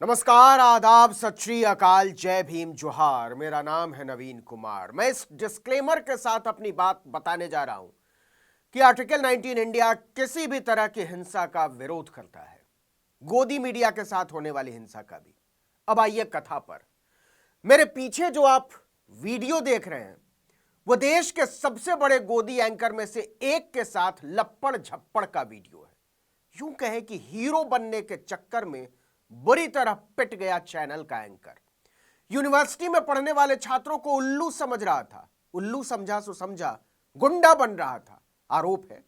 नमस्कार, आदाब, सत श्री अकाल, जय भीम, जोहार। मेरा नाम है नवीन कुमार। मैं इस डिस्क्लेमर के साथ अपनी बात बताने जा रहा हूं कि आर्टिकल 19 इंडिया किसी भी तरह की हिंसा का विरोध करता है, गोदी मीडिया के साथ होने वाली हिंसा का भी। अब आइए कथा पर। मेरे पीछे जो आप वीडियो देख रहे हैं वो देश के सबसे बड़े गोदी एंकर में से एक के साथ लप्पड़ झप्पड़ का वीडियो है। यूं कहें कि हीरो बनने के चक्कर में बुरी तरह पिट गया चैनल का एंकर। यूनिवर्सिटी में पढ़ने वाले छात्रों को उल्लू समझ रहा था, उल्लू समझा सो समझा, गुंडा बन रहा था। आरोप है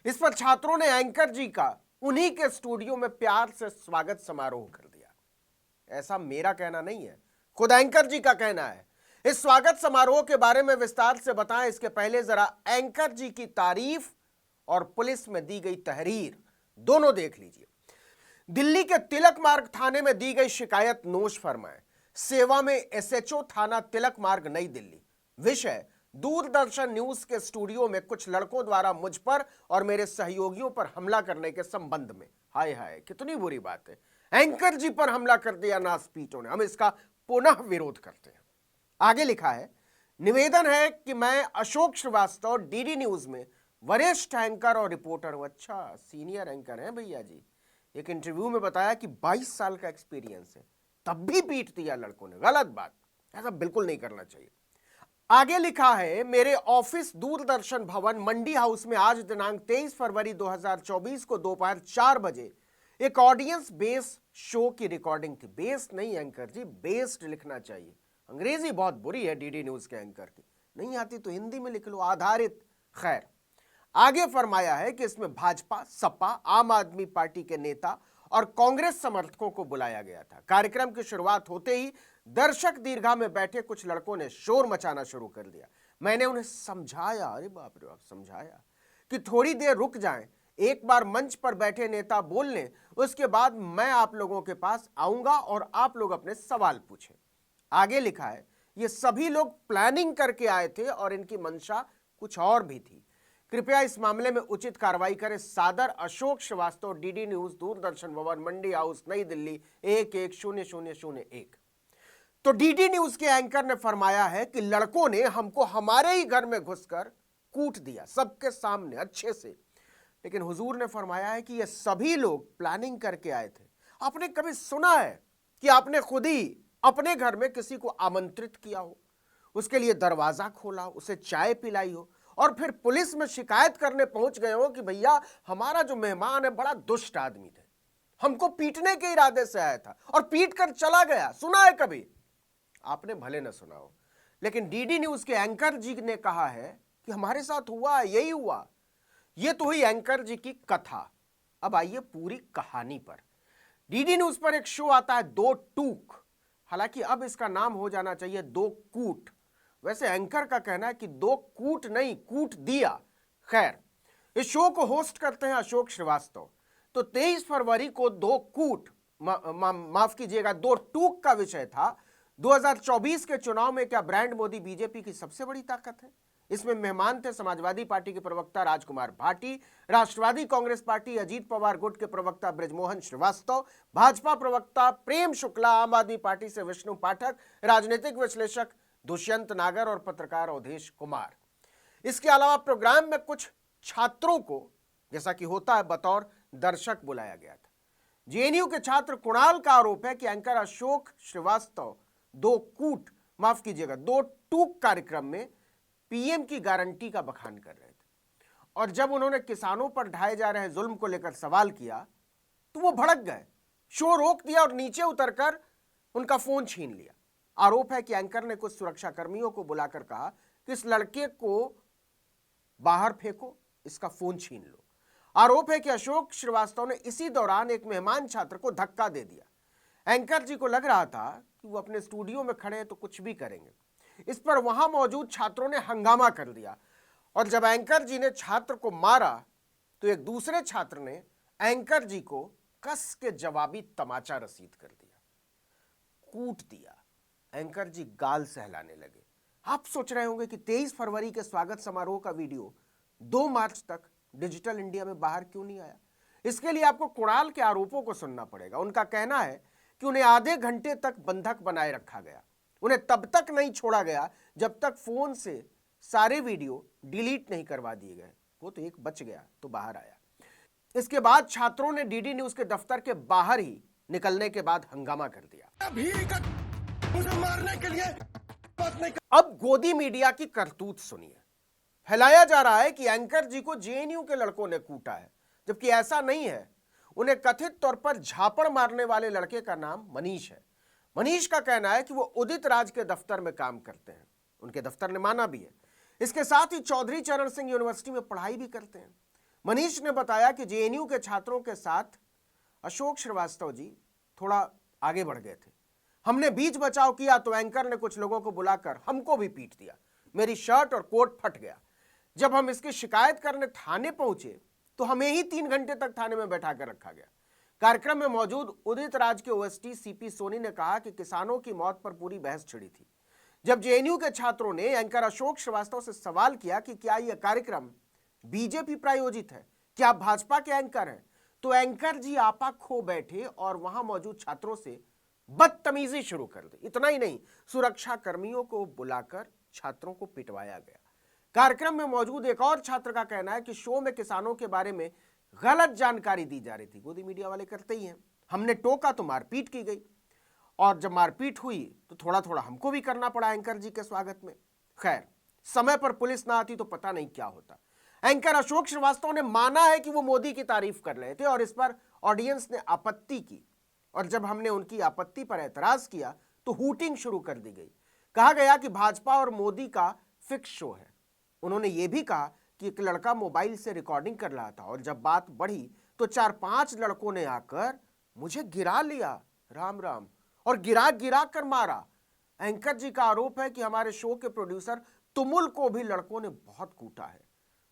इस पर छात्रों ने एंकर जी का उन्हीं के स्टूडियो में प्यार से स्वागत समारोह कर दिया। ऐसा मेरा कहना नहीं है, खुद एंकर जी का कहना है। इस स्वागत समारोह के बारे में विस्तार से बताएं इसके पहले जरा एंकर जी की तारीफ और पुलिस में दी गई तहरीर दोनों देख लीजिए। दिल्ली के तिलक मार्ग थाने में दी गई शिकायत नोश फरमाएं। सेवा में एसएचओ थाना तिलक मार्ग नई दिल्ली। विषय दूरदर्शन न्यूज के स्टूडियो में कुछ लड़कों द्वारा मुझ पर और मेरे सहयोगियों पर हमला करने के संबंध में। हाय हाय, कितनी बुरी बात है। एंकर जी पर हमला कर दिया नासपीटों ने। हम इसका पुनः विरोध करते हैं। आगे लिखा है, निवेदन है कि मैं अशोक श्रीवास्तव डीडी न्यूज में वरिष्ठ एंकर और रिपोर्टर हूं। अच्छा, सीनियर एंकर हैं भैया जी। एक इंटरव्यू में बताया कि 22 साल का एक्सपीरियंस है, तब भी पीट दिया लड़कों ने। गलत बात, ऐसा बिल्कुल नहीं करना चाहिए। आगे लिखा है, मेरे ऑफिस दूरदर्शन भवन मंडी हाउस में आज दिनांक 23 फरवरी 2024 को दोपहर 4 बजे एक ऑडियंस बेस्ड शो की रिकॉर्डिंग थी। बेस्ड नहीं एंकर जी, बेस्ड लिखना चाहिए। अंग्रेजी बहुत बुरी है डीडी न्यूज के एंकर की, नहीं आती तो हिंदी में लिख लो, आधारित। खैर, आगे फरमाया है कि इसमें भाजपा, सपा, आम आदमी पार्टी के नेता और कांग्रेस समर्थकों को बुलाया गया था। कार्यक्रम की शुरुआत होते ही दर्शक दीर्घा में बैठे कुछ लड़कों ने शोर मचाना शुरू कर दिया। मैंने उन्हें समझाया, अरे बाप रे बाप, समझाया कि थोड़ी देर रुक जाएं, एक बार मंच पर बैठे नेता बोल लें, उसके बाद मैं आप लोगों के पास आऊंगा और आप लोग अपने सवाल पूछें। आगे लिखा है, ये सभी लोग प्लानिंग करके आए थे और इनकी मंशा कुछ और भी थी। कृपया इस मामले में उचित कार्रवाई करें। सादर अशोक श्रीवास्तव, डीडी न्यूज, दूरदर्शन भवन, मंडी हाउस, नई दिल्ली 110001। तो डीडी न्यूज के एंकर ने फरमाया है कि लड़कों ने हमको हमारे ही घर में घुसकर कूट दिया, सबके सामने अच्छे से। लेकिन हुजूर ने फरमाया है कि ये सभी लोग प्लानिंग करके आए थे। आपने कभी सुना है कि आपने खुद ही अपने घर में किसी को आमंत्रित किया हो, उसके लिए दरवाजा खोला, उसे चाय पिलाई हो और फिर पुलिस में शिकायत करने पहुंच गए हो कि भैया हमारा जो मेहमान है बड़ा दुष्ट आदमी थे, हमको पीटने के इरादे से आया था और पीट कर चला गया? सुना है कभी? आपने भले न सुना हो, लेकिन डीडी न्यूज के एंकर जी ने कहा है कि हमारे साथ हुआ, यही हुआ। यह तो हुई एंकर जी की कथा। अब आइए पूरी कहानी पर। डीडी न्यूज पर एक शो आता है दो टूक, हालांकि अब इसका नाम हो जाना चाहिए दो कूट। वैसे एंकर का कहना है कि दो कूट नहीं, कूट दिया। खैर, इस शो को होस्ट करते हैं अशोक श्रीवास्तव। तो 23 फरवरी को दो कूट, माफ कीजिएगा, दो टूक का विषय था 2024 के चुनाव में क्या ब्रांड मोदी बीजेपी की सबसे बड़ी ताकत है। इसमें मेहमान थे समाजवादी पार्टी के प्रवक्ता राजकुमार भाटी, राष्ट्रवादी कांग्रेस पार्टी अजीत पवार गुट के प्रवक्ता ब्रजमोहन श्रीवास्तव, भाजपा प्रवक्ता प्रेम शुक्ला, आम आदमी पार्टी से विष्णु पाठक, राजनीतिक विश्लेषक दुष्यंत नागर और पत्रकार अवधेश कुमार। इसके अलावा प्रोग्राम में कुछ छात्रों को, जैसा कि होता है, बतौर दर्शक बुलाया गया था। जेएनयू के छात्र कुणाल का आरोप है कि एंकर अशोक श्रीवास्तव दो कूट, माफ कीजिएगा, दो टूक कार्यक्रम में पीएम की गारंटी का बखान कर रहे थे और जब उन्होंने किसानों पर ढाए जा रहे जुल्म को लेकर सवाल किया तो वो भड़क गए, शो रोक दिया और नीचे उतरकर उनका फोन छीन लिया। आरोप है कि एंकर ने कुछ सुरक्षा कर्मियों को बुलाकर कहा कि इस लड़के को बाहर फेंको, इसका फोन छीन लो। आरोप है कि अशोक श्रीवास्तव ने इसी दौरान एक मेहमान छात्र को धक्का दे दिया। एंकर जी को लग रहा था कि वो अपने स्टूडियो में खड़े हैं तो कुछ भी करेंगे। इस पर वहां मौजूद छात्रों ने हंगामा कर दिया और जब एंकर जी ने छात्र को मारा तो एक दूसरे छात्र ने एंकर जी को कस के जवाबी तमाचा रसीद कर दिया, कूट दिया। एंकर जी गाल सहलाने लगे। आप सोच रहे होंगे कि 23 फरवरी के स्वागत समारोह का वीडियो 2 मार्च तक डिजिटल इंडिया में बाहर क्यों नहीं आया। इसके लिए आपको कुणाल के आरोपों को सुनना पड़ेगा। उनका कहना है कि उन्हें आधे घंटे तक बंधक बनाए रखा गया। उन्हें तब तक नहीं छोड़ा गया जब तक फोन से सारे वीडियो डिलीट नहीं करवा दिए गए। वो तो एक बच गया तो बाहर आया। इसके बाद छात्रों ने डीडी न्यूज के दफ्तर के बाहर ही निकलने के बाद हंगामा कर दिया। मुझे मारने के लिए अब गोदी मीडिया की करतूत सुनिए। फैलाया जा रहा है कि एंकर जी को जेएनयू के लड़कों ने कूटा है, जबकि ऐसा नहीं है। उन्हें कथित तौर पर झापड़ मारने वाले लड़के का नाम मनीष है। मनीष का कहना है कि वो उदित राज के दफ्तर में काम करते हैं। उनके दफ्तर ने माना भी है। इसके साथ ही चौधरी चरण सिंह यूनिवर्सिटी में पढ़ाई भी करते हैं। मनीष ने बताया कि जेएनयू के छात्रों के साथ अशोक श्रीवास्तव जी थोड़ा आगे बढ़ गए थे। हमने बीच बचाव किया तो एंकर ने कुछ लोगों को बुलाकर हमको भी पीट दिया। मेरी शर्ट और कोट फट गया। जब हम इसकी शिकायत करने थाने पहुंचे तो हमें ही 3 घंटे तक थाने में बैठा कर रखा गया। कार्यक्रम में मौजूद उदित राज के ओएसडी सीपी सोनी ने कहा कि किसानों की मौत पर पूरी बहस छिड़ी थी। जब जेएनयू के छात्रों ने एंकर अशोक श्रीवास्तव से सवाल किया कि क्या यह कार्यक्रम बीजेपी प्रायोजित है, क्या आप भाजपा के एंकर हैं, तो एंकर जी आपा खो बैठे और वहां मौजूद छात्रों से बदतमीजी शुरू कर दी। इतना ही नहीं, सुरक्षा कर्मियों को बुलाकर छात्रों को पिटवाया गया। कार्यक्रम में मौजूद एक और छात्र का कहना है कि शो में किसानों के बारे में गलत जानकारी दी जा रही थी। गोदी मीडिया वाले करते ही हैं। हमने टोका तो मारपीट की गई, और जब मारपीट हुई तो थोड़ा थोड़ा हमको भी करना पड़ा एंकर जी के स्वागत में। खैर, समय पर पुलिस ना आती तो पता नहीं क्या होता। एंकर अशोक श्रीवास्तव ने माना है कि वो मोदी की तारीफ कर रहे थे और इस पर ऑडियंस ने आपत्ति की, और जब हमने उनकी आपत्ति पर एतराज किया तो हूटिंग शुरू कर दी गई। कहा गया कि भाजपा और मोदी का फिक्स शो है। उन्होंने ये भी कहा कि एक लड़का मोबाइल से रिकॉर्डिंग कर रहा था और जब बात बढ़ी तो 4-5 लड़कों ने आकर मुझे गिरा लिया, राम राम, और गिरा गिरा कर मारा। एंकर जी का आरोप है कि हमारे शो के प्रोड्यूसर तुमुल को भी लड़कों ने बहुत कूटा है।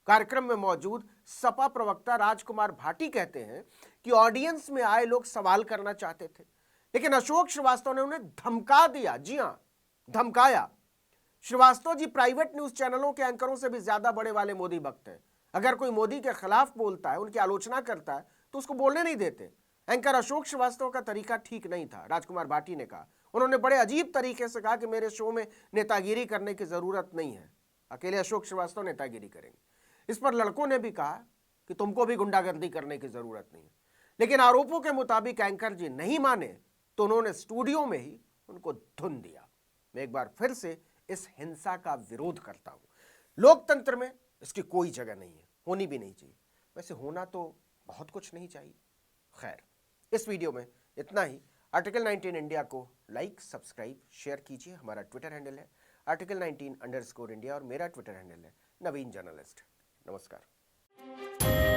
कार्यक्रम में मौजूद सपा प्रवक्ता राजकुमार भाटी कहते हैं कि ऑडियंस में आए लोग सवाल करना चाहते थे, लेकिन अशोक श्रीवास्तव ने उन्हें धमका दिया। जी हां, धमकाया। श्रीवास्तव जी प्राइवेट न्यूज चैनलों के एंकरों से भी ज्यादा बड़े वाले मोदी भक्त हैं। अगर कोई मोदी के खिलाफ बोलता है, उनकी आलोचना करता है, तो उसको बोलने नहीं देते। एंकर अशोक श्रीवास्तव का तरीका ठीक नहीं था, राजकुमार भाटी ने कहा। उन्होंने बड़े अजीब तरीके से कहा कि मेरे शो में नेतागिरी करने की जरूरत नहीं है, अकेले अशोक श्रीवास्तव नेतागिरी करेंगे। इस पर लड़कों ने भी कहा कि तुमको भी गुंडागर्दी करने की जरूरत नहीं है, लेकिन आरोपों के मुताबिक एंकर जी नहीं माने तो उन्होंने स्टूडियो में ही उनको धुन दिया। मैं एक बार फिर से इस हिंसा का विरोध करता हूं। लोकतंत्र में इसकी कोई जगह नहीं है, होनी भी नहीं चाहिए। वैसे होना तो बहुत कुछ नहीं चाहिए। खैर, इस वीडियो में इतना ही। आर्टिकल 19 इंडिया को लाइक, सब्सक्राइब, शेयर कीजिए। हमारा ट्विटर हैंडल है article19_India और मेरा ट्विटर हैंडल है नवीन जर्नलिस्ट। नमस्कार।